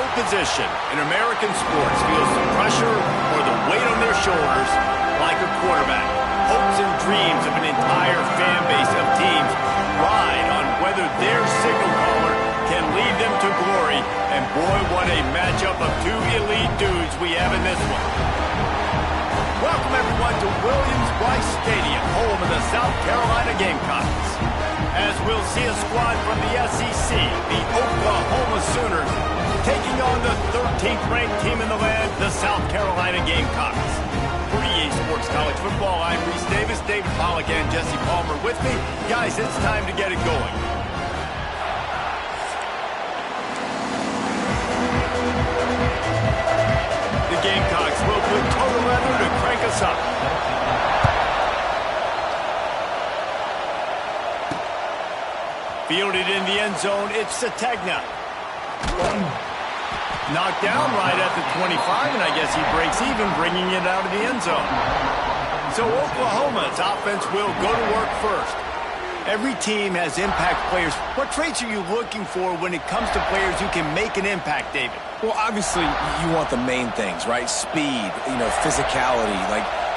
field position in American sports feels the pressure or the weight on their shoulders like a quarterback. Hopes and dreams of an entire fan base of teams ride on whether their signal caller can lead them to glory. And boy, what a matchup of two elite dudes we have in this one. Welcome everyone to Williams-Brice Stadium, home of the South Carolina Gamecocks. As we'll see a squad from the SEC, the Oklahoma Sooners, taking on the 13th ranked team in the land, the South Carolina Gamecocks. For EA Sports College Football, I'm Reese Davis, David Pollack, and Jesse Palmer with me. Guys, it's time to get it going. The Gamecocks will put total leather to crank us up. Fielded in the end zone, it's Sategna. Knocked down right at the 25, and I guess he breaks even, bringing it out of the end zone. So Oklahoma's offense will go to work first. Every team has impact players. What traits are you looking for when it comes to players who can make an impact, David? Well, obviously, you want the main things, right? Speed, physicality,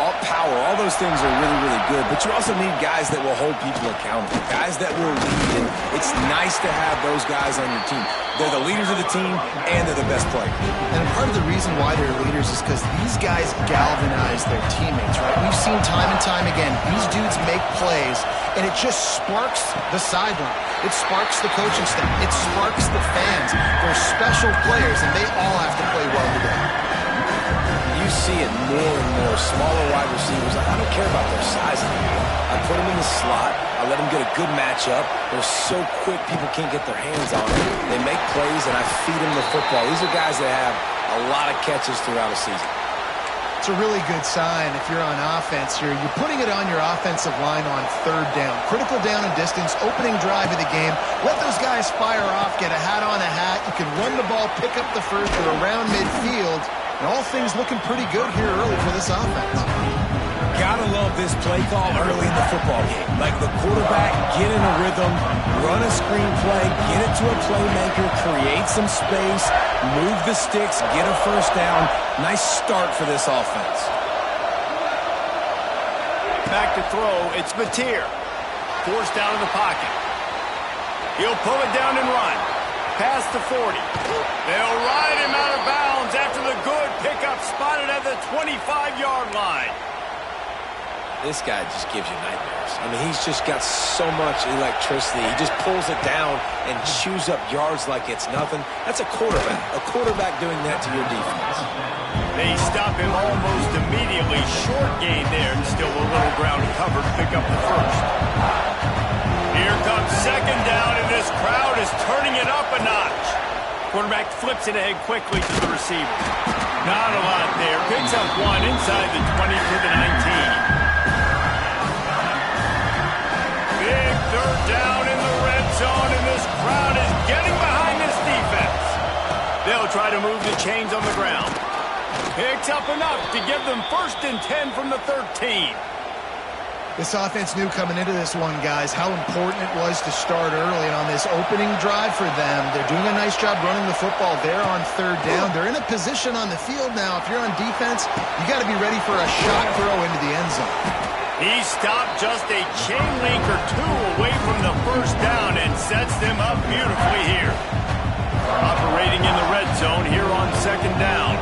all power. All those things are really, really good. But you also need guys that will hold people accountable, guys that will lead. And it's nice to have those guys on your team. They're the leaders of the team, and they're the best players. And part of the reason why they're leaders is because these guys galvanize their teammates, right? We've seen time and time again, these dudes make plays, and it just sparks the sideline. It sparks the coaching staff. It sparks the fans. They're special players, and they all have to play well today. You see it more and more. Smaller wide receivers, I don't care about their size anymore. I put them in the slot. I let them get a good matchup. They're so quick, people can't get their hands on them. They make plays, and I feed them the football. These are guys that have a lot of catches throughout a season. It's a really good sign if you're on offense here. You're putting it on your offensive line on third down. Critical down and distance, opening drive of the game. Let those guys fire off, get a hat on a hat. You can run the ball, pick up the first or around midfield. And all things looking pretty good here early for this offense. Gotta love this play call early in the football game. Like the quarterback, get in a rhythm, run a screen play, get it to a playmaker, create some space, move the sticks, get a first down. Nice start for this offense. Back to throw, it's Mateer. Forced down in the pocket. He'll pull it down and run. Past the 40. They'll ride him out of bounds after the good pickup spotted at the 25-yard line. This guy just gives you nightmares. I mean, he's just got so much electricity. He just pulls it down and chews up yards like it's nothing. That's a quarterback. A quarterback doing that to your defense. They stop him almost immediately. Short gain there, and still a little ground covered to pick up the first. Here comes second down, and this crowd is turning it up a notch. Quarterback flips it ahead quickly to the receiver. Not a lot there. Picks up one inside the 20 to the 19. Big third down in the red zone, and this crowd is getting behind this defense. They'll try to move the chains on the ground. Picks up enough to give them 1st and 10 from the 13. This offense knew coming into this one, guys, how important it was to start early. And on this opening drive for them, they're doing a nice job running the football there on third down. They're in a position on the field now. If you're on defense, you got to be ready for a shot throw into the end zone. He stopped just a chain link or two away from the first down and sets them up beautifully here. Operating in the red zone here on second down.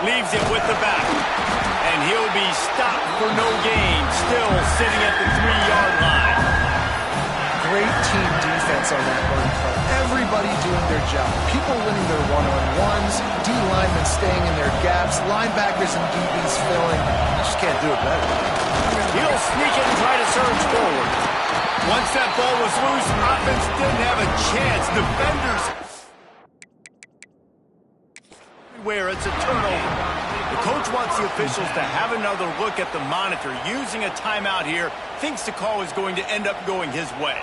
Leaves it with the back. And he'll be stopped for no gain, still sitting at the 3-yard line. Great team defense on that run play. Everybody doing their job. People winning their one-on-ones, D-linemen staying in their gaps, linebackers and DBs filling. You just can't do it better. He'll sneak it and try to surge forward. Once that ball was loose, offense didn't have a chance. Defenders everywhere. It's a turnover. The coach wants the officials to have another look at the monitor. Using a timeout here, thinks the call is going to end up going his way.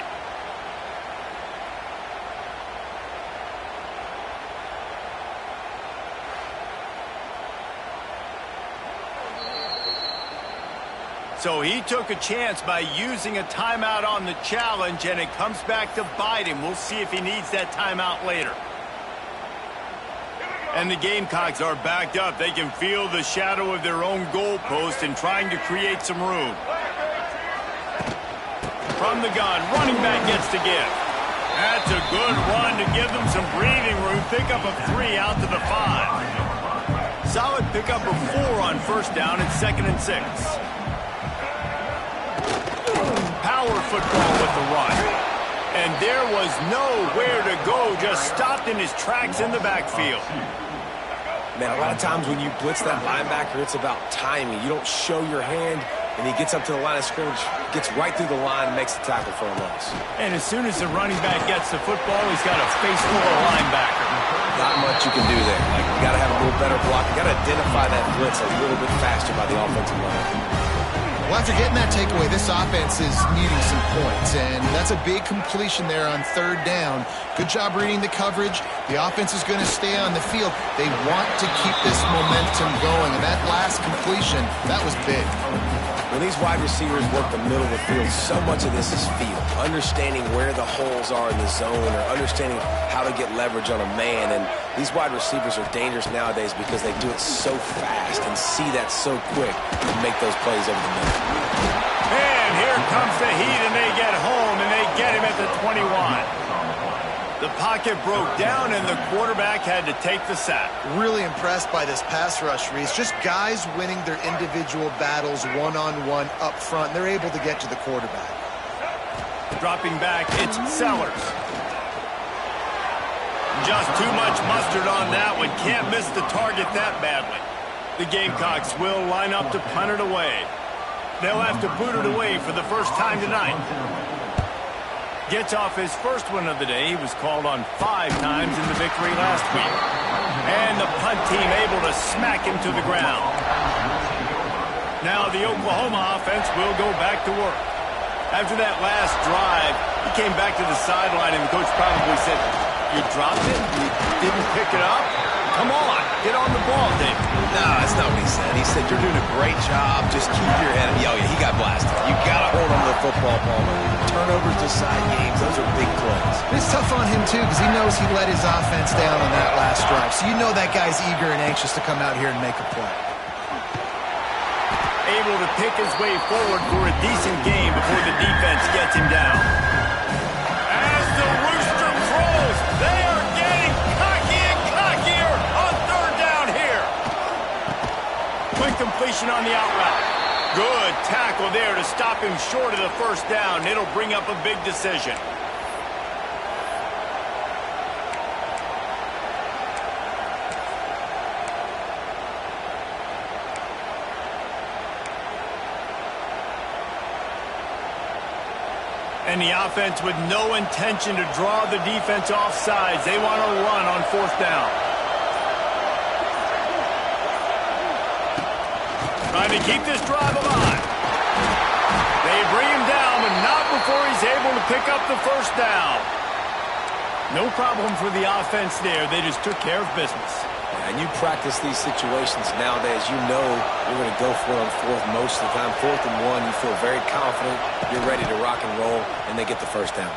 So he took a chance by using a timeout on the challenge, and it comes back to bite him. We'll see if he needs that timeout later. And the Gamecocks are backed up. They can feel the shadow of their own goalpost and trying to create some room. From the gun, running back gets to give. That's a good run to give them some breathing room. Pick up of 3 out to the 5. Solid pickup of 4 on first down and 2nd and 6. Power football with the run. And there was nowhere to go, just stopped in his tracks in the backfield. Man, a lot of times when you blitz that linebacker, it's about timing. You don't show your hand, and he gets up to the line of scrimmage, gets right through the line, and makes the tackle for a loss. And as soon as the running back gets the football, he's got a face full of linebacker. Not much you can do there. Like, you got to have a little better block. You got to identify that blitz a little bit faster by the offensive line. Well, after getting that takeaway, this offense is needing some points, and that's a big completion there on 3rd down. Good job reading the coverage. The offense is going to stay on the field. They want to keep this momentum going, and that last completion, that was big. When these wide receivers work the middle of the field, so much of this is feel. Understanding where the holes are in the zone or understanding how to get leverage on a man. And these wide receivers are dangerous nowadays because they do it so fast and see that so quick and make those plays over the middle. And here comes the heat, and they get home, and they get him at the 21. The pocket broke down, and the quarterback had to take the sack. Really impressed by this pass rush, Reese. Just guys winning their individual battles one-on-one up front. They're able to get to the quarterback. Dropping back, it's Sellers. Just too much mustard on that one. Can't miss the target that badly. The Gamecocks will line up to punt it away. They'll have to boot it away for the first time tonight. Gets off his first one of the day. He was called on 5 times in the victory last week. And the punt team able to smack him to the ground. Now the Oklahoma offense will go back to work. After that last drive, he came back to the sideline, and the coach probably said, "You dropped it? You didn't pick it up? Come on, get on the ball, Dave." No, that's not what he said. He said, "You're doing a great job. Just keep your head." Oh, yeah, he got blasted. You got to hold on to the football, Palmer. Turnovers decide games. Those are big plays. It's tough on him, too, because he knows he let his offense down on that last drive. So you know that guy's eager and anxious to come out here and make a play. Able to pick his way forward for a decent game before the defense gets him down. As the rooster crows, they are getting cocky and cockier on 3rd down here. Quick completion on the out route. Good tackle there to stop him short of the first down. It'll bring up a big decision. And the offense with no intention to draw the defense off sides. They want to run on 4th down. Trying to keep this drive alive. They bring him down, but not before he's able to pick up the first down. No problem for the offense there. They just took care of business. And you practice these situations nowadays, you know you're going to go for it on 4th most of the time. 4th and 1, you feel very confident. You're ready to rock and roll, and they get the first down.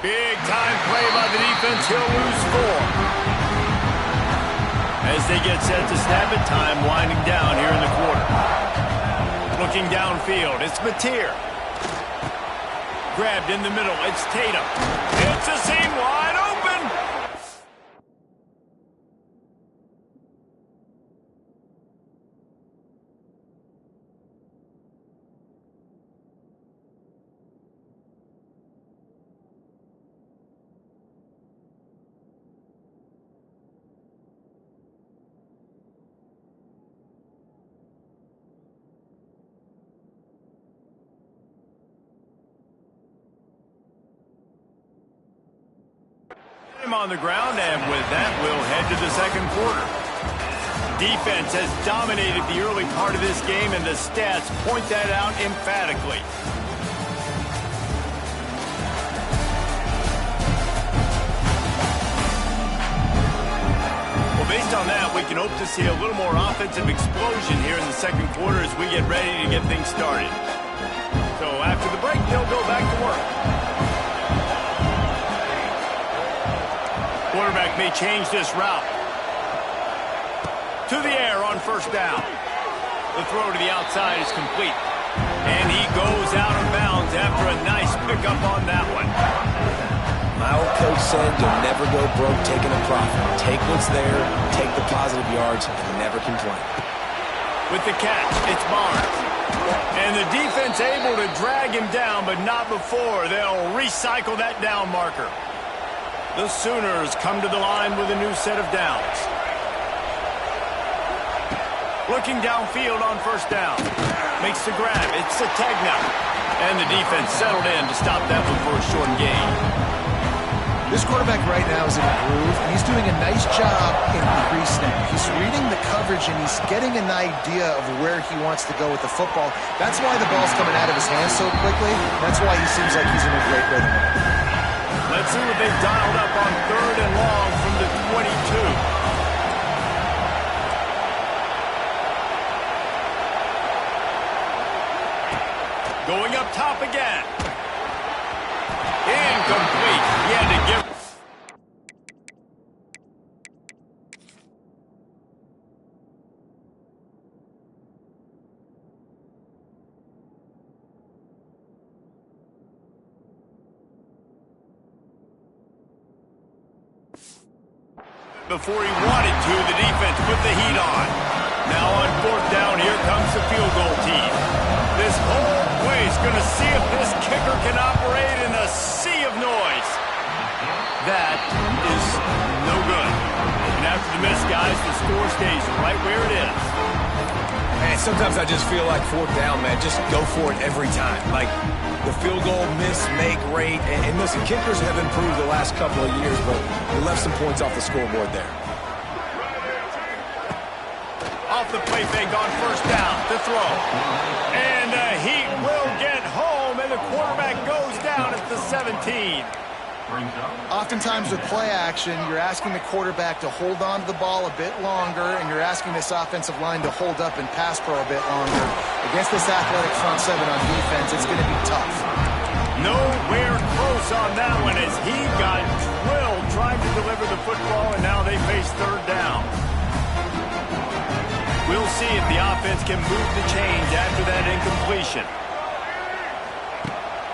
Big time play by the defense. He'll lose 4. As they get set to snap it, time winding down here in the quarter. Looking downfield, it's Mateer. Grabbed in the middle, it's Tatum. It's a seam wide open. On the ground, and with that, we'll head to the 2nd quarter. Defense has dominated the early part of this game, and the stats point that out emphatically. Well, based on that, we can hope to see a little more offensive explosion here in the second quarter as we get ready to get things started. So after the break, they'll go back to work. Quarterback may change this route. To the air on first down. The throw to the outside is complete. And he goes out of bounds after a nice pickup on that one. My old coach said you'll never go broke taking a profit. Take what's there, take the positive yards, and never complain. With the catch, it's Barnes. And the defense able to drag him down, but not before they'll recycle that down marker. The Sooners come to the line with a new set of downs. Looking downfield on first down. Makes the grab. It's a tag now. And the defense settled in to stop that one for a short gain. This quarterback right now is in a groove, and he's doing a nice job in pre-snap. He's reading the coverage, and he's getting an idea of where he wants to go with the football. That's why the ball's coming out of his hands so quickly. That's why he seems like he's in a great rhythm. Let's see what they've dialed up on third and long from the 22. Going up top again. Incomplete. He had to give. Before he wanted to, the defense put the heat on. Now on fourth down, here comes the field goal team. This whole place going to see if this kicker can operate in a sea of noise. That is no good. And after the miss, guys, the score stays right where it is. Man, sometimes I just feel like fourth down, man. Just go for it every time. Like the field goal, miss, make, rate. And listen, kickers have improved the last couple of years, but they left some points off the scoreboard there. Off the play fake on first down to throw. And he will get home, and the quarterback goes down at the 17. Oftentimes with play action, you're asking the quarterback to hold on to the ball a bit longer, and you're asking this offensive line to hold up and pass pro a bit longer. Against this athletic front seven on defense, it's going to be tough. Nowhere close on that one as he got drilled trying to deliver the football, and now they face third down. We'll see if the offense can move the chains after that incompletion.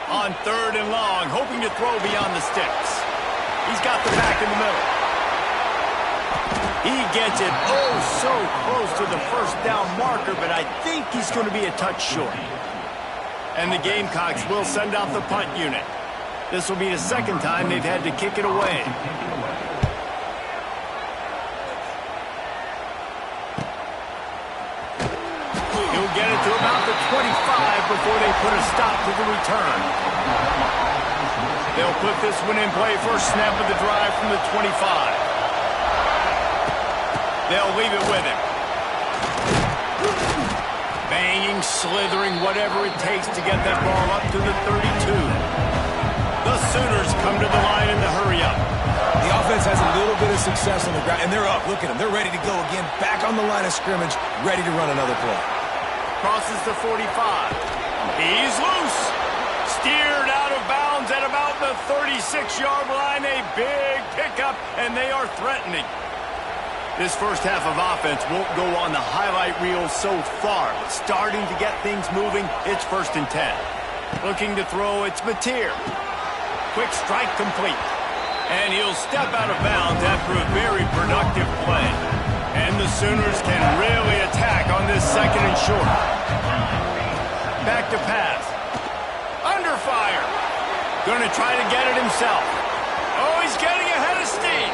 On third and long, hoping to throw beyond the sticks. He's got the back in the middle. He gets it oh so close to the first down marker, but I think he's going to be a touch short. And the Gamecocks will send out the punt unit. This will be the second time they've had to kick it away. He'll get it to about the 25 before they put a stop to the return. They'll put this one in play first snap of the drive from the 25. They'll leave it with him. Banging, slithering, whatever it takes to get that ball up to the 32. The Sooners come to the line in the hurry up. The offense has a little bit of success on the ground, and they're up. Look at them. They're ready to go again. Back on the line of scrimmage, ready to run another play. Crosses the 45. He's loose. Steered out of bounds at about the 36-yard line. A big pickup, and they are threatening. This first half of offense won't go on the highlight reel so far, but starting to get things moving, it's 1st and 10. Looking to throw, it's Mateer. Quick strike complete. And he'll step out of bounds after a very productive play. And the Sooners can really attack on this second and short. Back to pass. Under fire. Going to try to get it himself. Oh, he's getting ahead of steam.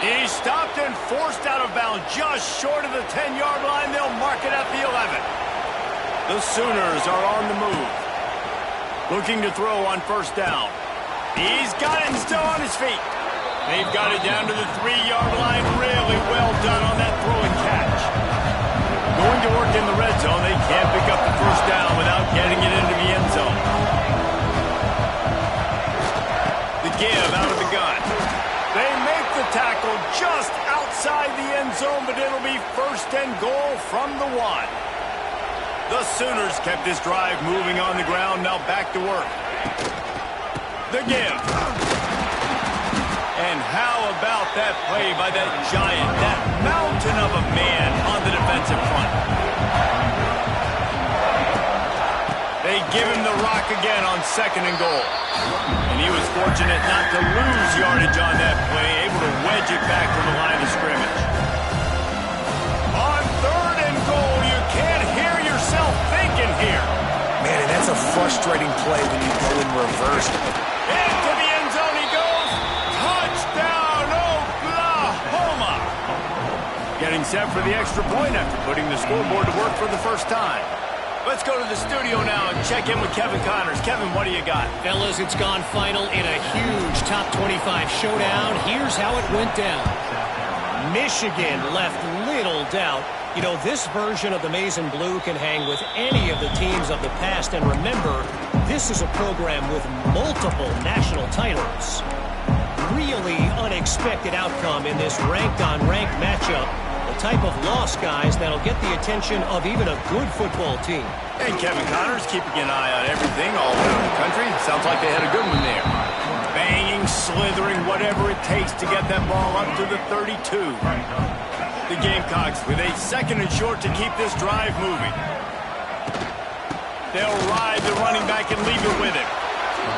He's stopped and forced out of bounds just short of the 10-yard line. They'll mark it at the 11. The Sooners are on the move. Looking to throw on first down. He's got it and still on his feet. They've got it down to the 3-yard line. Really well done on that throw and catch. Going to work in the red zone. They can't pick up the first down without getting it into the end zone. The give out of the gun. They make the tackle just outside the end zone, but it'll goal from the 1. The Sooners kept this drive moving on the ground. Now back to work. The give. And how about that play by that giant, that mountain of a man on the defensive front? They give him the rock again on 2nd and goal. And he was fortunate not to lose yardage on that play, able to wedge it back to the line of scrimmage. On 3rd and goal, you can't hear yourself thinking here. Man, and that's a frustrating play when you go in reverse. Into the end zone he goes. Touchdown, Oklahoma. Getting set for the extra point after putting the scoreboard to work for the first time. Let's go to the studio now and check in with Kevin Connors. Kevin, what do you got? Fellas, it's gone final in a huge top 25 showdown. Here's how it went down. Michigan left little doubt. You know, this version of the Maize and Blue can hang with any of the teams of the past. And remember, this is a program with multiple national titles. Really unexpected outcome in this ranked-on-ranked matchup. The type of loss, guys, that'll get the attention of even a good football team. And Kevin Connors keeping an eye on everything all around the country. Sounds like they had a good one there. Banging, slithering, whatever it takes to get that ball up to the 32. The Gamecocks with a 2nd and short to keep this drive moving. They'll ride the running back and leave it with him.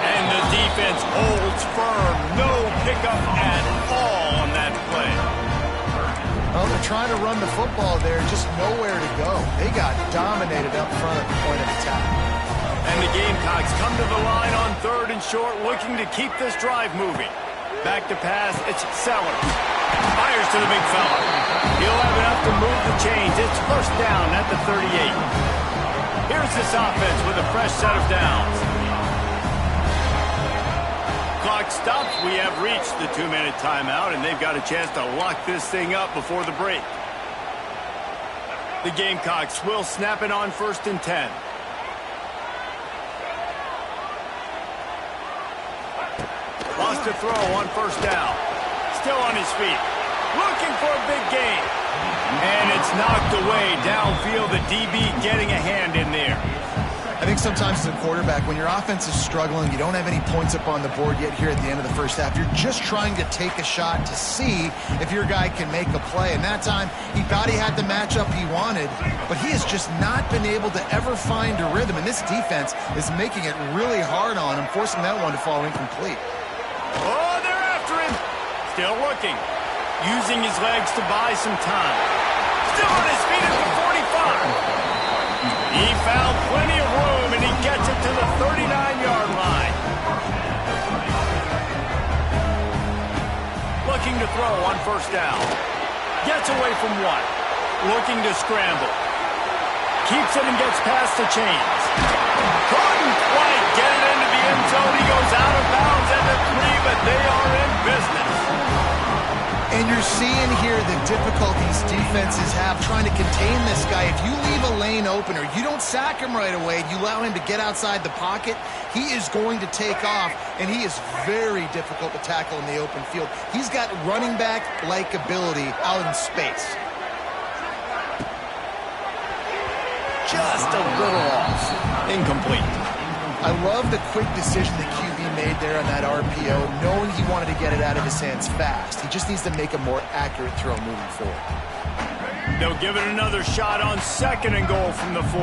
And the defense holds firm. No pickup at all on that play. Well, they're trying to run the football there, just nowhere to go. They got dominated up front at the point of attack. And the Gamecocks come to the line on 3rd and short, looking to keep this drive moving. Back to pass, it's Sellers. Fires to the big fella. He'll have enough to move the chains. It's 1st down at the 38. Here's this offense with a fresh set of downs. Clock stops. We have reached the 2-minute timeout, and they've got a chance to lock this thing up before the break. The Gamecocks will snap it on 1st and 10. Lost a throw on 1st down. Still on his feet. Looking for a big gain. And it's knocked away downfield. The DB getting a hand in there. I think sometimes as a quarterback, when your offense is struggling, you don't have any points up on the board yet here at the end of the first half. You're just trying to take a shot to see if your guy can make a play. And that time, he thought he had the matchup he wanted, but he has just not been able to ever find a rhythm. And this defense is making it really hard on him, forcing that one to fall incomplete. Oh, they're after him. Still looking. Using his legs to buy some time. Still on his feet at the 45. He found plenty of room, and he gets it to the 39-yard line. Looking to throw on 1st down. Gets away from 1. Looking to scramble. Keeps it and gets past the chains. Couldn't quite get it into the end zone. He goes out of bounds at the 3, but they are in business. And you're seeing here the difficulties defenses have trying to contain this guy. If you leave a lane open or you don't sack him right away, you allow him to get outside the pocket, he is going to take off, and he is very difficult to tackle in the open field. He's got running back-like ability out in space. Just a little off. Incomplete. I love the quick decision the QB made there on that RPO, knowing he wanted to get it out of his hands fast. He just needs to make a more accurate throw moving forward. They'll give it another shot on 2nd and goal from the 4.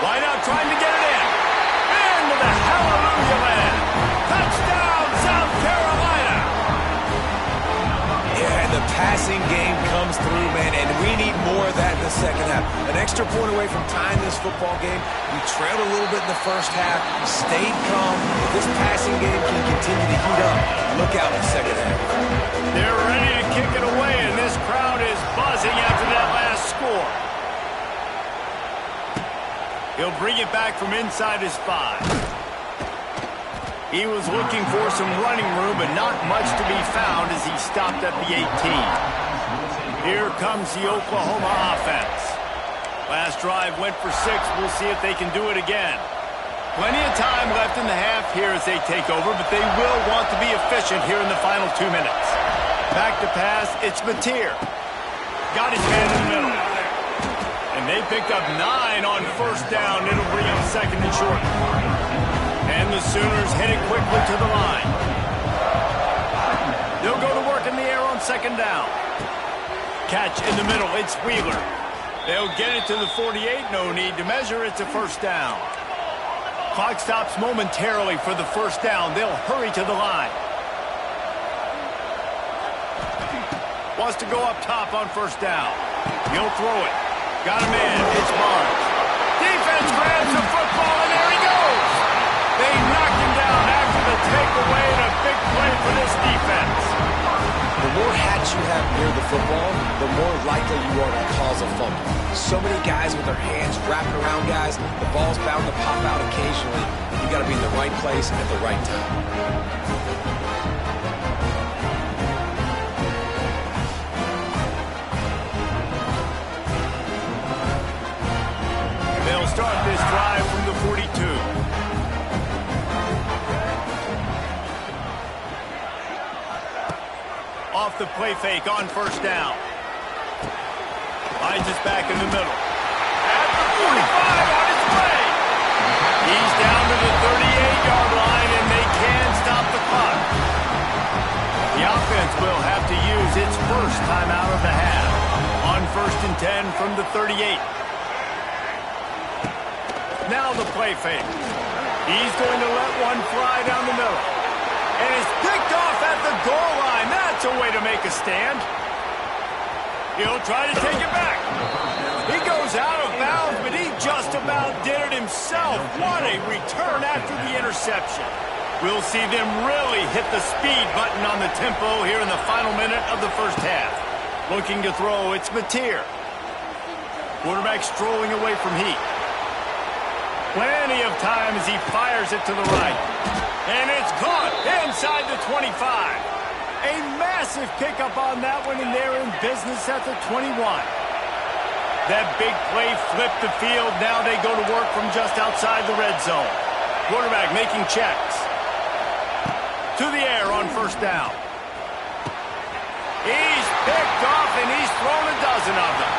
Wide out trying to get it in. Into the hallelujah land. Touchdown, South Carolina. Yeah, and the passing game comes through, man, and we need more of that in the second half. An extra point away from tying this football game. We trailed a little bit in the first half, stayed calm. If this passing game can continue to heat up, look out in the second half. They're ready to kick it away, and this crowd is buzzing after that last score. He'll bring it back from inside his 5. He was looking for some running room, but not much to be found as he stopped at the 18. Here comes the Oklahoma offense. Last drive went for 6. We'll see if they can do it again. Plenty of time left in the half here as they take over, but they will want to be efficient here in the final 2 minutes. Back to pass, it's Mateer. Got his man in the middle. And they picked up 9 on first down. It'll bring up second and short. And the Sooners headed quickly to the line. They'll go to work in the air on second down. Catch in the middle, it's Wheeler. They'll get it to the 48, no need to measure, it's a first down. Clock stops momentarily for the first down. They'll hurry to the line. Wants to go up top on first down. He'll throw it. Got him in. It's Barnes. Defense grabs the football, and there he goes. They knocked him down after the takeaway, and a big play for this defense. The more hats you have near the football, the more likely you are to cause a fumble. So many guys with their hands wrapping around guys, the ball's bound to pop out occasionally, and you got to be in the right place at the right time. They'll start this drive from the 42. Off the play fake on first down. Finds us back in the middle. At the 45 on his way. He's down to the 38-yard line, and they can stop the clock. The offense will have to use its first timeout of the half. On first and 10 from the 38. Now the play fake. He's going to let one fly down the middle. And it's picked off at the goal line. That's a way to make a stand. He'll try to take it back. He goes out of bounds, but he just about did it himself. What a return after the interception. We'll see them really hit the speed button on the tempo here in the final minute of the first half. Looking to throw, it's Mateer. Quarterback strolling away from heat. Plenty of time as he fires it to the right. And it's caught inside the 25. A massive pickup on that one, and they're in business at the 21. That big play flipped the field. Now they go to work from just outside the red zone. Quarterback making checks. To the air on first down. He's picked off, and he's thrown a dozen of them.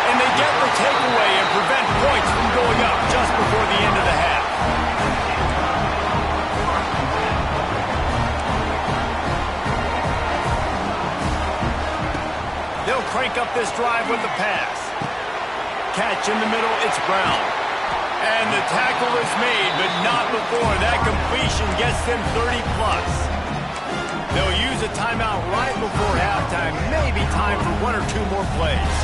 And they get the takeaway and prevent points from going up just before the end of the half. They'll crank up this drive with the pass. Catch in the middle, it's Brown. And the tackle is made, but not before that completion gets them 30-plus. They'll use a timeout right before halftime. Maybe time for 1 or 2 more plays.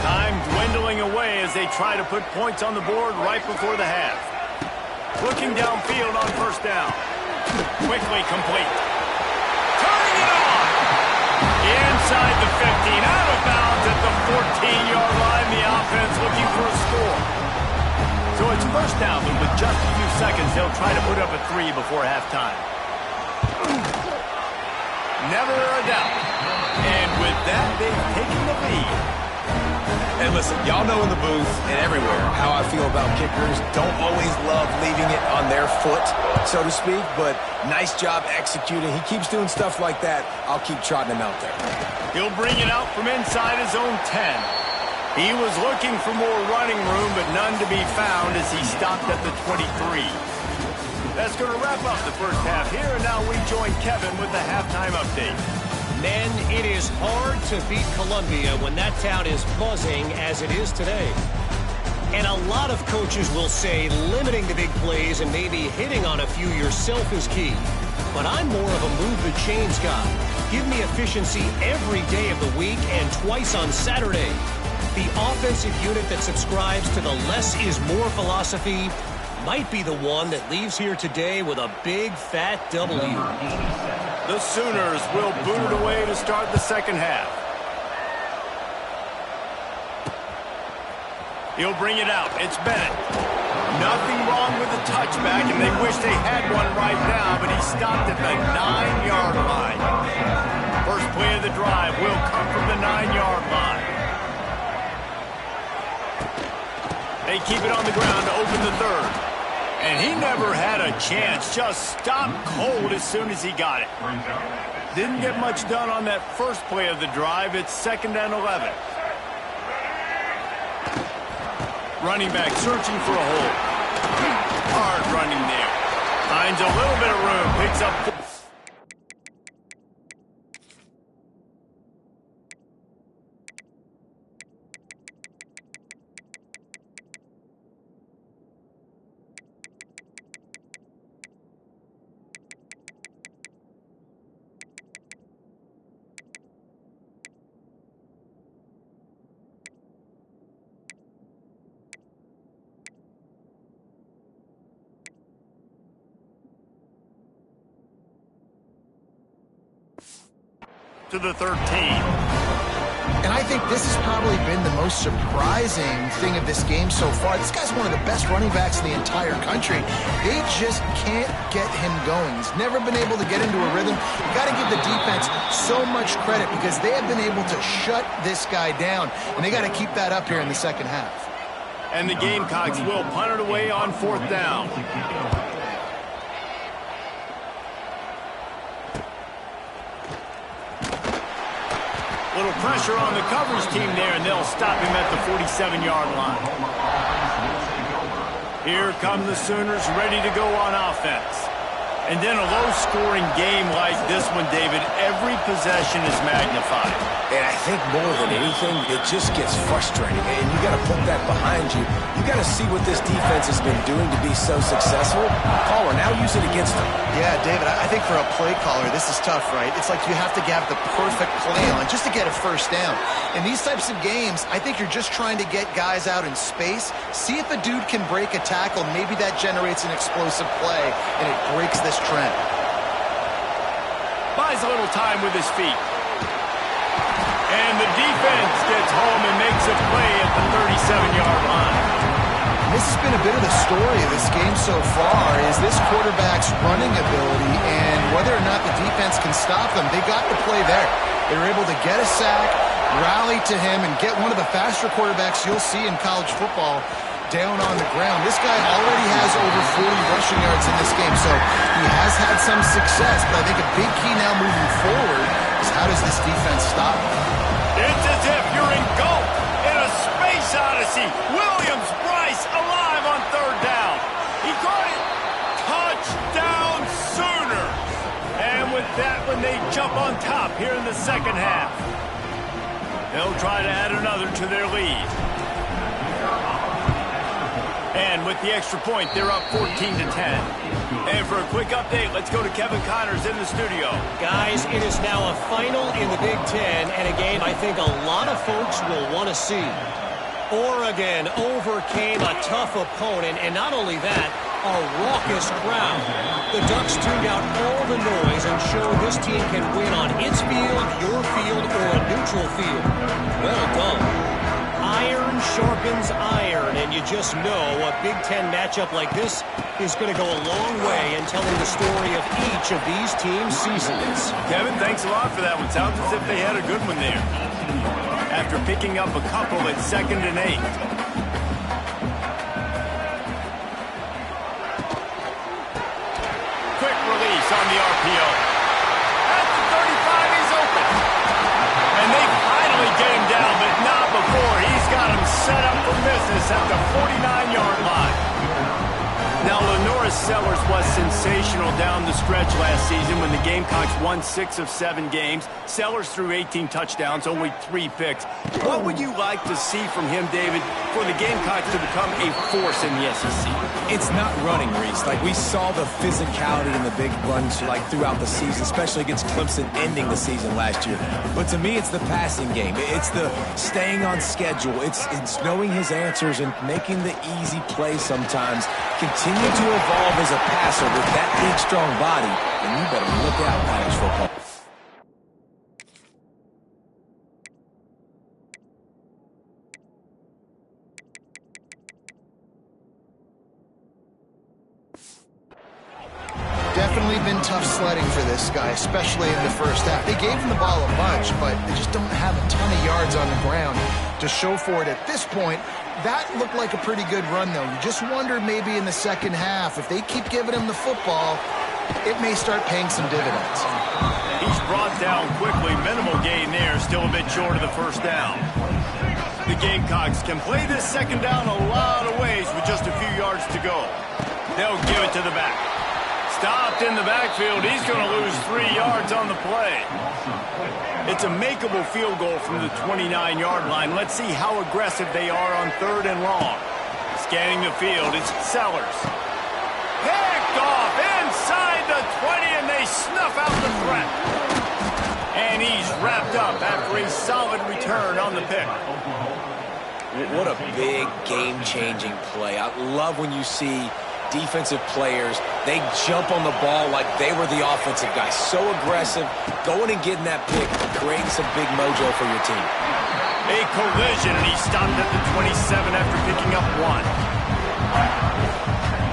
Time dwindling away as they try to put points on the board right before the half. Looking downfield on first down. Quickly complete. Turning it on! Inside the 15, out of bounds at the 14-yard line. The offense looking for a score. So it's first down, but with just a few seconds, they'll try to put up a 3 before halftime. Never a doubt. And with that, they've taken the lead. And listen, y'all know in the booth and everywhere how I feel about kickers. Don't always love leaving it on their foot, so to speak, but nice job executing. He keeps doing stuff like that. I'll keep trotting him out there. He'll bring it out from inside his own 10. He was looking for more running room, but none to be found as he stopped at the 23. That's going to wrap up the first half here, and now we join Kevin with the halftime update. Men, it is hard to beat Columbia when that town is buzzing as it is today. And a lot of coaches will say limiting the big plays and maybe hitting on a few yourself is key. But I'm more of a move the chains guy. Give me efficiency every day of the week and twice on Saturday. The offensive unit that subscribes to the less is more philosophy might be the one that leaves here today with a big fat W. The Sooners will boot it away to start the second half. He'll bring it out. It's Bennett. Nothing wrong with the touchback, and they wish they had one right now, but he stopped at the 9-yard line. First play of the drive will come from the 9-yard line. They keep it on the ground to open the third. And he never had a chance. Just stopped cold as soon as he got it. Didn't get much done on that first play of the drive. It's 2nd and 11. Running back searching for a hole. Hard running there. Finds a little bit of room. Picks up... to the 13. And I think this has probably been the most surprising thing of this game so far. This guy's one of the best running backs in the entire country. They just can't get him going. He's never been able to get into a rhythm. You got to give the defense so much credit because they have been able to shut this guy down, and they got to keep that up here in the second half. And the Gamecocks will punt it away on 4th down. Little pressure on the coverage team there, and they'll stop him at the 47-yard line. Here come the Sooners ready to go on offense. And then a low-scoring game like this one, David, every possession is magnified. And I think more than anything, it just gets frustrating. And you got to put that behind you. You got to see what this defense has been doing to be so successful. Caller, now use it against them. Yeah, David, I think for a play caller, this is tough, right? It's like you have to have the perfect play on just to get a first down. In these types of games, I think you're just trying to get guys out in space, see if a dude can break a tackle. Maybe that generates an explosive play, and it breaks this trend. Buys a little time with his feet. And the defense gets home and makes a play at the 37-yard line. This has been a bit of the story of this game so far, is this quarterback's running ability and whether or not the defense can stop them. They got the play there. They were able to get a sack, rally to him, and get one of the faster quarterbacks you'll see in college football down on the ground. This guy already has over 40 rushing yards in this game, so he has had some success, but I think a big key now moving forward is how does this defense stop him? It's as if you're in golf in a space odyssey. Williams-Brice alive on 3rd down. He caught it. Touchdown Sooners. And with that one, they jump on top here in the second half. They'll try to add another to their lead. And with the extra point, they're up 14-10. And for a quick update, let's go to Kevin Connors in the studio. Guys, it is now a final in the Big Ten, and a game I think a lot of folks will want to see. Oregon overcame a tough opponent, and not only that, a raucous crowd. The Ducks tuned out all the noise and showed this team can win on its field, your field, or a neutral field. Well done. Iron sharpens iron, and you just know a Big Ten matchup like this is going to go a long way in telling the story of each of these teams' seasons. Kevin, thanks a lot for that one. Sounds as if they had a good one there. After picking up a couple at 2nd and 8. Quick release on the RPO. At the 35, he's open. And they finally get him down, but not before. He's got him set up for business at the 49-yard line. Now, Lenora Sellers was sensational down the stretch last season when the Gamecocks won 6 of 7 games. Sellers threw 18 touchdowns, only 3 picks. What would you like to see from him, David, for the Gamecocks to become a force in the SEC? It's not running, Reese. Like, we saw the physicality in the big runs like throughout the season, especially against Clemson ending the season last year. But to me, it's the passing game. It's the staying on schedule. It's knowing his answers and making the easy play sometimes. Continue to evolve as a passer with that big, strong body, and you better look out, college football. Definitely been tough sledding for this guy, especially in the first half. They gave him the ball a bunch, but they just don't have a ton of yards on the ground to show for it at this point. That looked like a pretty good run, though. You just wondered maybe in the second half, if they keep giving him the football, it may start paying some dividends. He's brought down quickly. Minimal gain there. Still a bit short of the first down. The Gamecocks can play this second down a lot of ways with just a few yards to go. They'll give it to the back. Stopped in the backfield. He's going to lose 3 yards on the play. It's a makeable field goal from the 29-yard line. Let's see how aggressive they are on 3rd and long. Scanning the field, it's Sellers. Picked off inside the 20, and they snuff out the threat. And he's wrapped up after a solid return on the pick. What a big game-changing play. I love when you see defensive players, they jump on the ball like they were the offensive guys. So aggressive, going and getting that pick, creating some big mojo for your team. A collision, and he stopped at the 27 after picking up 1.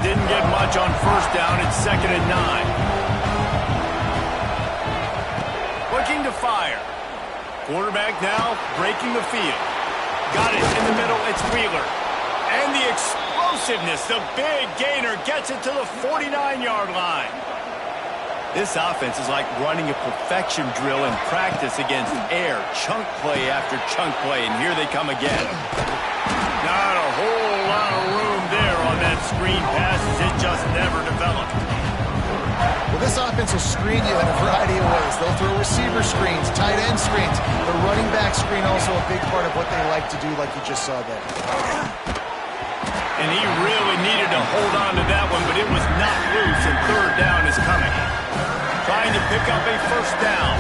Didn't get much on first down. It's 2nd and 9. Looking to fire. Quarterback now breaking the field. Got it in the middle. It's Wheeler. And the explosiveness, the big gainer, gets it to the 49-yard line. This offense is like running a perfection drill in practice against air. Chunk play after chunk play, and here they come again. Not a whole lot of room there on that screen pass, as it just never developed. Well, this offense will screen you in a variety of ways. They'll throw receiver screens, tight end screens. The running back screen also a big part of what they like to do, like you just saw there. And he really needed to hold on to that one, but it was not loose, and 3rd down is coming. Trying to pick up a first down.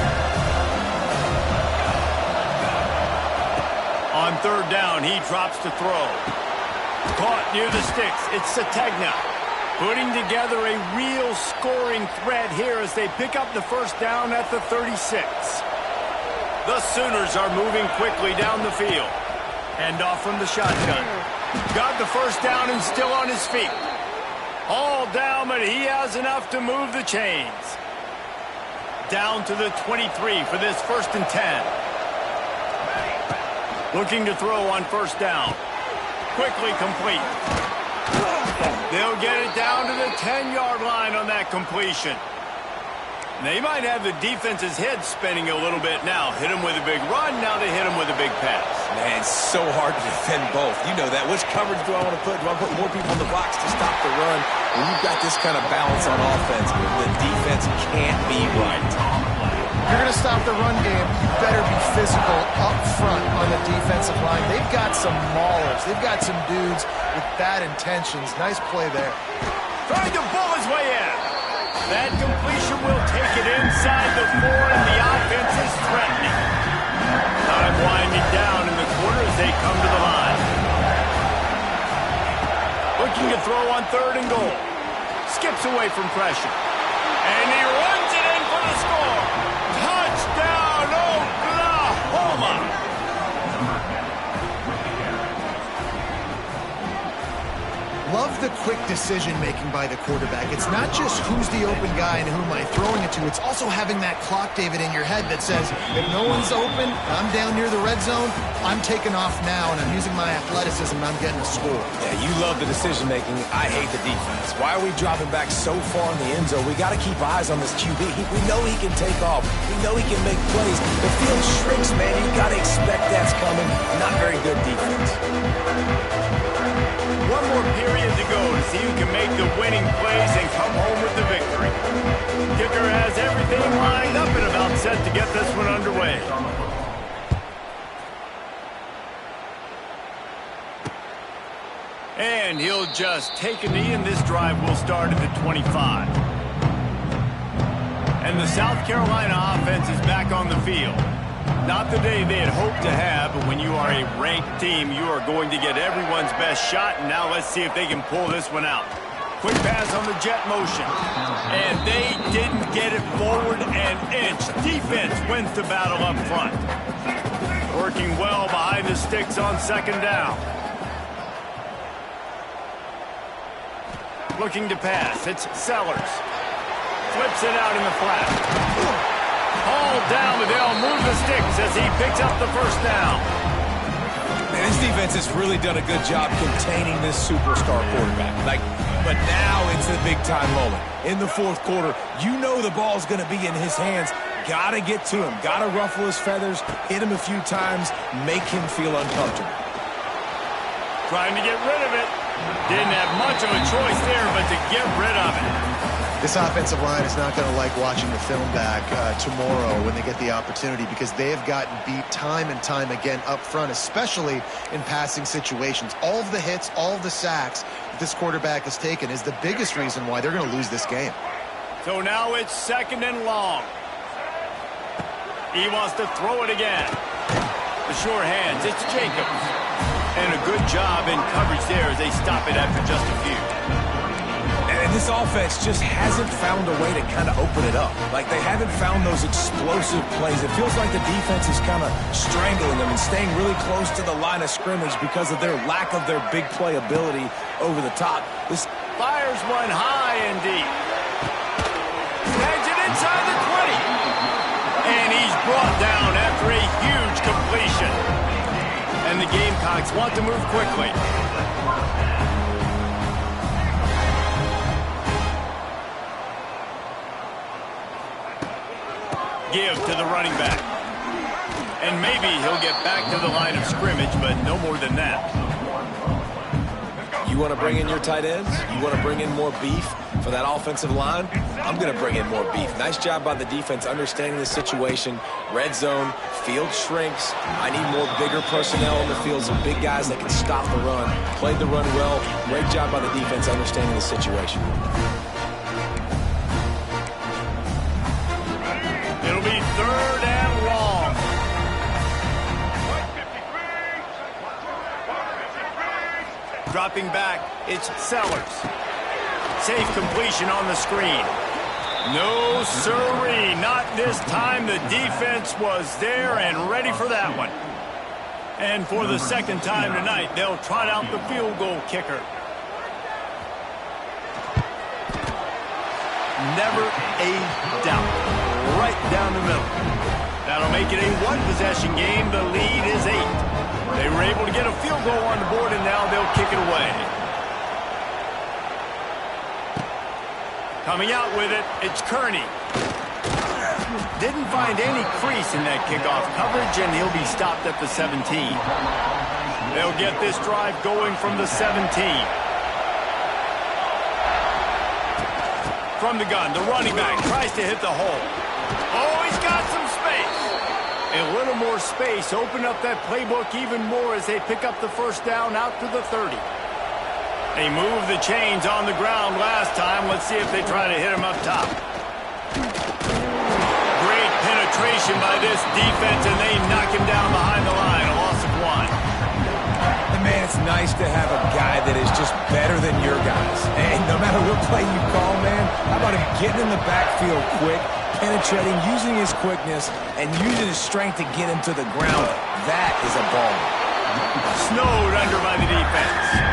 On 3rd down, he drops to throw. Caught near the sticks. It's Sategna. Putting together a real scoring threat here as they pick up the first down at the 36. The Sooners are moving quickly down the field. Hand off from the shotgun. Got the first down and still on his feet. All down, but he has enough to move the chains. Down to the 23 for this 1st and 10. Looking to throw on first down. Quickly complete. They'll get it down to the 10-yard line on that completion. They might have the defense's head spinning a little bit now. Hit him with a big run, now they hit him with a big pass. Man, it's so hard to defend both. You know that. Which coverage do I want to put? Do I put more people in the box to stop the run? When you've got this kind of balance on offense, the defense can't be right. If you're going to stop the run game, you better be physical up front on the defensive line. They've got some maulers. They've got some dudes with bad intentions. Nice play there. Trying to bull his way in. That completion will take it inside the 4, and the offense is threatening. Time winding down in the corner as they come to the line. Looking to throw on 3rd and goal. Skips away from pressure. And he runs it in for the score. Touchdown, Oklahoma! Love the quick decision-making by the quarterback. It's not just who's the open guy and who am I throwing it to. It's also having that clock, David, in your head that says, if no one's open, I'm down near the red zone, I'm taking off now, and I'm using my athleticism, and I'm getting a score. Yeah, you love the decision-making. I hate the defense. Why are we dropping back so far in the end zone? We got to keep eyes on this QB. We know he can take off. We know he can make plays. The field shrinks, man. You got to expect that's coming. Not very good defense. One more period to go to see who can make the winning plays and come home with the victory. Kicker has everything lined up and about set to get this one underway. And he'll just take a knee, and this drive will start at the 25. And the South Carolina offense is back on the field. Not the day they had hoped to have, but when you are a ranked team, you are going to get everyone's best shot. And now let's see if they can pull this one out. Quick pass on the jet motion. And they didn't get it forward an inch. Defense wins the battle up front. Working well behind the sticks on 2nd down. Looking to pass. It's Sellers. Flips it out in the flat. All down, but they'll move the sticks as he picks up the first down. Man, And this defense has really done a good job containing this superstar quarterback. But now it's the big-time moment. In the fourth quarter, you know the ball's going to be in his hands. Got to get to him. Got to ruffle his feathers, hit him a few times, make him feel uncomfortable. Trying to get rid of it. Didn't have much of a choice there, but to get rid of it. This offensive line is not going to like watching the film back tomorrow when they get the opportunity, because they have gotten beat time and time again up front, especially in passing situations. All of the hits, all of the sacks that this quarterback has taken is the biggest reason why they're going to lose this game. So now it's 2nd and long. He wants to throw it again. The sure hands, it's Jacobs. And a good job in coverage there as they stop it after just a few. And this offense just hasn't found a way to kind of open it up. Like, they haven't found those explosive plays. It feels like the defense is kind of strangling them and staying really close to the line of scrimmage because of their lack of their big play ability over the top. This fires one high and deep. Snags it inside the 20. And he's brought down after a huge completion. And the Gamecocks want to move quickly. Give to the running back. And maybe he'll get back to the line of scrimmage, but no more than that. You want to bring in your tight ends? You want to bring in more beef for that offensive line? I'm going to bring in more beef. Nice job by the defense understanding the situation. Red zone, field shrinks. I need more bigger personnel in the field, some big guys that can stop the run. Played the run well. Great job by the defense understanding the situation. It'll be 3rd and long. Dropping back, it's Sellers. Safe completion on the screen. No siree, not this time. The defense was there and ready for that one. And for the 2nd time tonight, they'll trot out the field goal kicker. Never a doubt. Right down the middle. That'll make it a one-possession game. The lead is 8. They were able to get a field goal on the board, and now they'll kick it away. Coming out with it, it's Kearney. Didn't find any crease in that kickoff coverage, and he'll be stopped at the 17. They'll get this drive going from the 17. From the gun, the running back tries to hit the hole. Oh, he's got some space. A little more space. Open up that playbook even more as they pick up the first down out to the 30. They moved the chains on the ground last time. Let's see if they try to hit him up top. Great penetration by this defense, and they knock him down behind the line. A loss of 1. And man, it's nice to have a guy that is just better than your guys. And no matter what play you call, man, how about him getting in the backfield quick, penetrating, using his quickness, and using his strength to get him to the ground. That is a ball. Snowed under by the defense.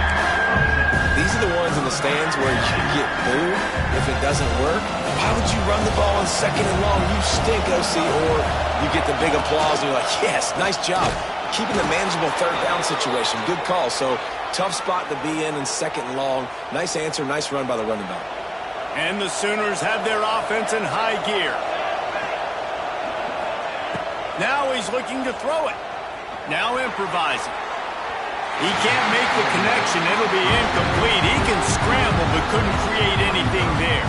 These are the ones in the stands where you get booed if it doesn't work. Why would you run the ball on 2nd and long? You stink, OC. Or you get the big applause and you're like, yes, nice job. Keeping the manageable 3rd down situation. Good call. So tough spot to be in 2nd and long. Nice answer, nice run by the running back. And the Sooners have their offense in high gear. Now he's looking to throw it. Now improvising. He can't make the connection. It'll be incomplete. He can scramble but couldn't create anything there.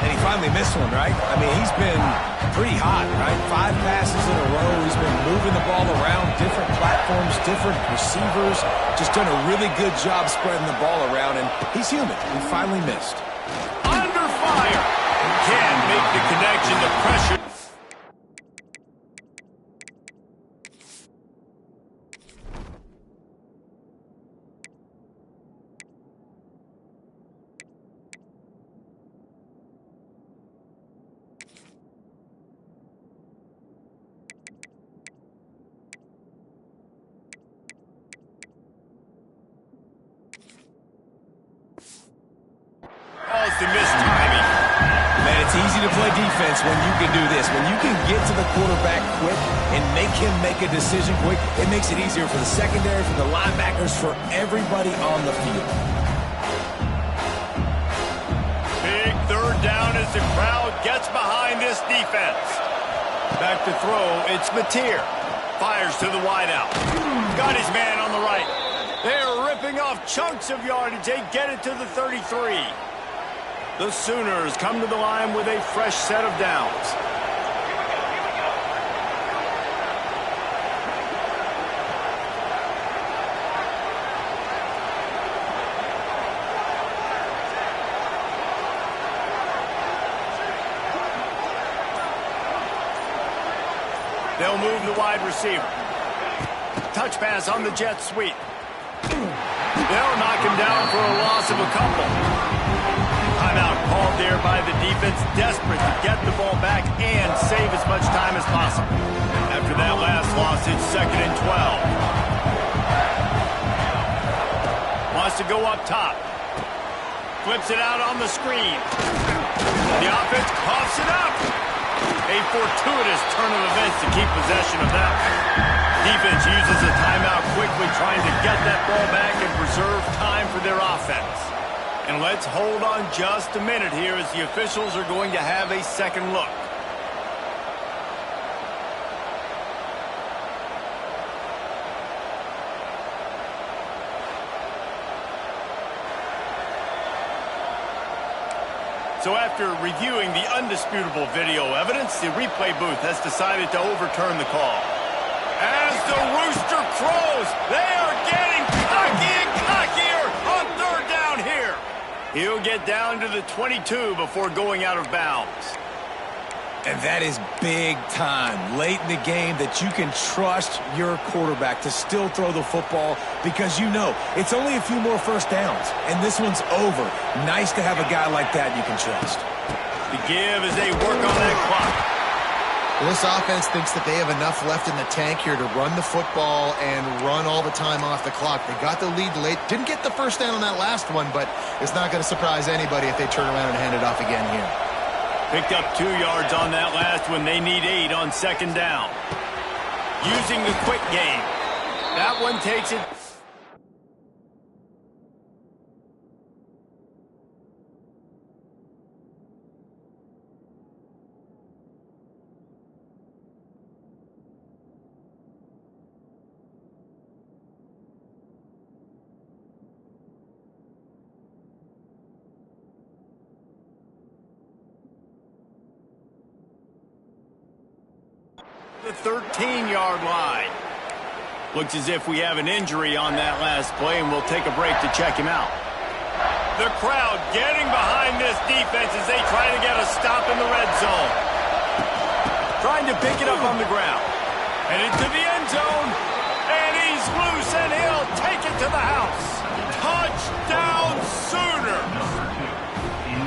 And he finally missed one, right? I mean, he's been pretty hot, right? 5 passes in a row. He's been moving the ball around, different platforms, different receivers. Just done a really good job spreading the ball around, and he's human. He finally missed. Under fire. Can't make the connection. The pressure. Man, it's easy to play defense when you can do this. When you can get to the quarterback quick and make him make a decision quick, it makes it easier for the secondary, for the linebackers, for everybody on the field. Big third down as the crowd gets behind this defense. Back to throw, it's Mateer. Fires to the wideout. Got his man on the right. They're ripping off chunks of yardage. They get it to the 33. The Sooners come to the line with a fresh set of downs. They'll move the wide receiver. Touch pass on the jet sweep. They'll knock him down for a loss of a couple. Timeout called there by the defense, desperate to get the ball back and save as much time as possible. After that last loss, it's 2nd and 12. Wants to go up top. Flips it out on the screen. The offense coughs it up. A fortuitous turn of events to keep possession of that. Defense uses a timeout quickly, trying to get that ball back and preserve time for their offense. And let's hold on just a minute here as the officials are going to have a second look. So after reviewing the undisputable video evidence, the replay booth has decided to overturn the call. As the rooster crows, they are getting cocky and cockier on third down here. He'll get down to the 22 before going out of bounds. And that is big time, late in the game, that you can trust your quarterback to still throw the football because you know it's only a few more first downs, and this one's over. Nice to have a guy like that you can trust. The give as they work on that clock. Well, this offense thinks that they have enough left in the tank here to run the football and run all the time off the clock. They got the lead late. Didn't get the first down on that last one, but it's not going to surprise anybody if they turn around and hand it off again here. Picked up 2 yards on that last one. They need 8 on second down. Using the quick game. That one takes it. The 13-yard line. Looks as if we have an injury on that last play, and we'll take a break to check him out. The crowd getting behind this defense as they try to get a stop in the red zone. Trying to pick it up on the ground. And into the end zone. And he's loose, and he'll take it to the house. Touchdown Sooners!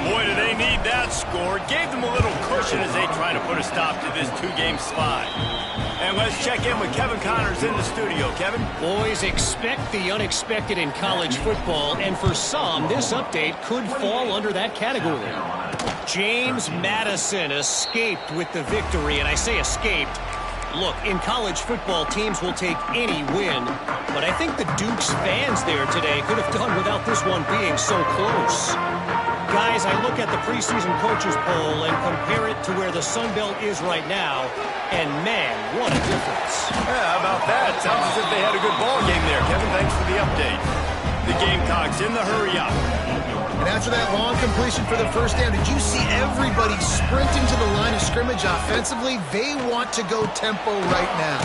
Boy, do they need that score. Gave them a little cushion as they try to put a stop to this 2-game slide. And let's check in with Kevin Connors in the studio. Kevin? Boys, expect the unexpected in college football, and for some, this update could fall under that category. James Madison escaped with the victory, and I say escaped. Look, in college football, teams will take any win, but I think the Duke's fans there today could have done without this one being so close. Guys, I look at the preseason coaches poll and compare it to where the Sun Belt is right now, and man, what a difference. Yeah, how about that? Sounds as if they had a good ball game there. Kevin, thanks for the update. The Gamecocks in the hurry-up. And after that long completion for the first down, did you see everybody sprinting to the line of scrimmage offensively? They want to go tempo right now.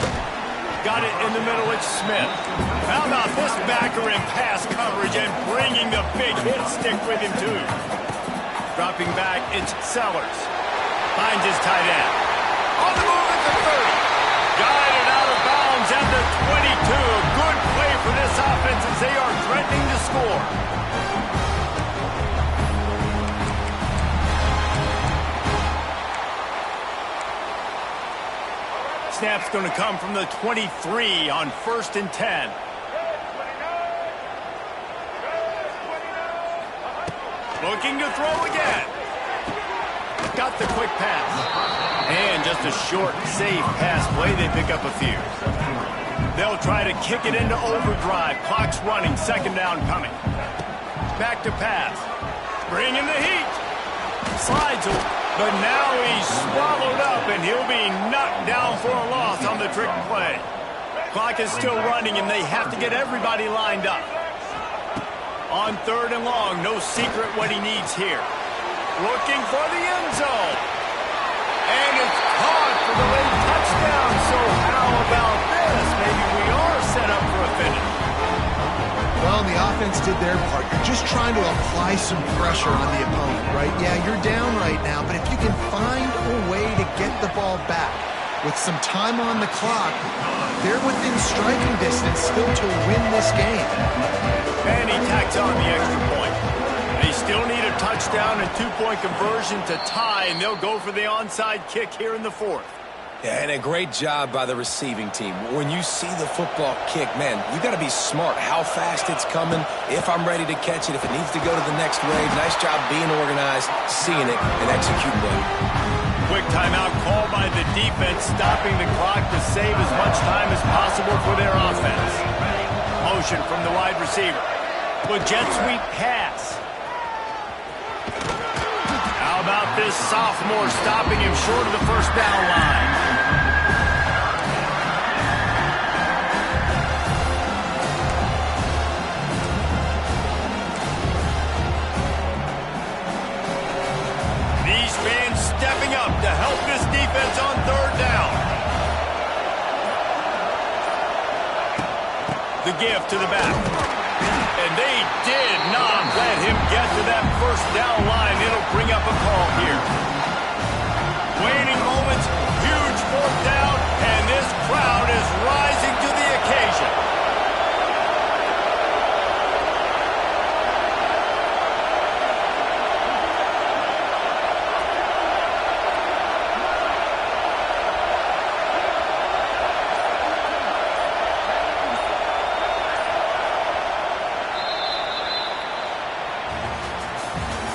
Got it in the middle, it's Smith. How about this backer in pass coverage and bringing the big hit stick with him, too. Dropping back, it's Sellers. Finds his tight end. On the move at the 30. Guided out of bounds at the 22. Good play for this offense as they are threatening to score. Snap's going to come from the 23 on 1st and 10. Looking to throw again. got the quick pass. And just a short, safe pass play. They pick up a few. They'll try to kick it into overdrive. Clock's running. Second down coming. Back to pass. Bring in the heat. Slides him. But now he's swallowed up, and he'll be knocked down for a loss on the trick play. Clock is still running, and they have to get everybody lined up. On third and long, no secret what he needs here. Looking for the end zone. And it's caught for the late touchdown. So how about this? Maybe we are set up for a finish. Well, the offense did their part. You're just trying to apply some pressure on the opponent, right? Yeah, you're down right now, but if you can find a way to get the ball back with some time on the clock, they're within striking distance still to win this game. And he tacks on the extra point. They still need a touchdown and two-point conversion to tie, and they'll go for the onside kick here in the fourth. Yeah, and a great job by the receiving team. When you see the football kick, man, you got to be smart how fast it's coming, if I'm ready to catch it, if it needs to go to the next wave. Nice job being organized, seeing it, and executing well. Quick timeout call by the defense, stopping the clock to save as much time as possible for their offense. Motion from the wide receiver. With jet sweep pass. How about this sophomore stopping him short of the first down line? These fans stepping up to help this defense on third down. The give to the back. And they did not let him get to that first down line. It'll bring up a call here. Waning moments, huge fourth down, and this crowd is rising to the occasion.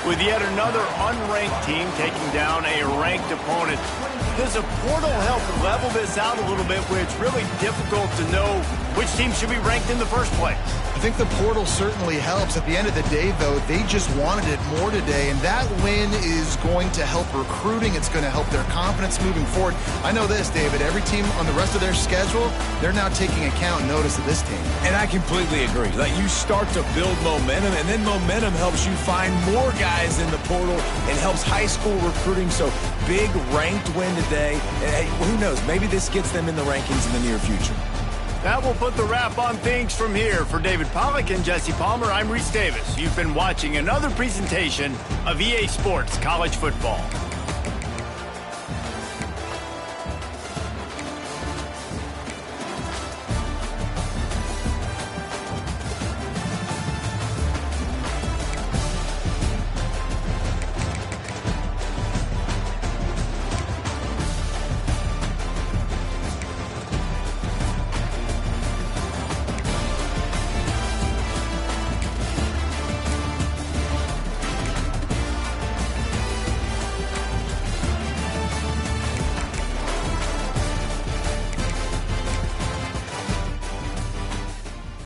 With yet another unranked team taking down a ranked opponent, does a portal help level this out a little bit where it's really difficult to know which team should be ranked in the first place? I think the portal certainly helps. At the end of the day, though, they just wanted it more today, and that win is going to help recruiting. It's going to help their confidence moving forward. I know this, David, every team on the rest of their schedule, they're now taking account and notice of this team. And I completely agree. Like, you start to build momentum, and then momentum helps you find more guys in the portal and helps high school recruiting. So big ranked win today. And hey, who knows? Maybe this gets them in the rankings in the near future. That will put the wrap on things from here. For David Pollack and Jesse Palmer, I'm Reese Davis. You've been watching another presentation of EA Sports College Football.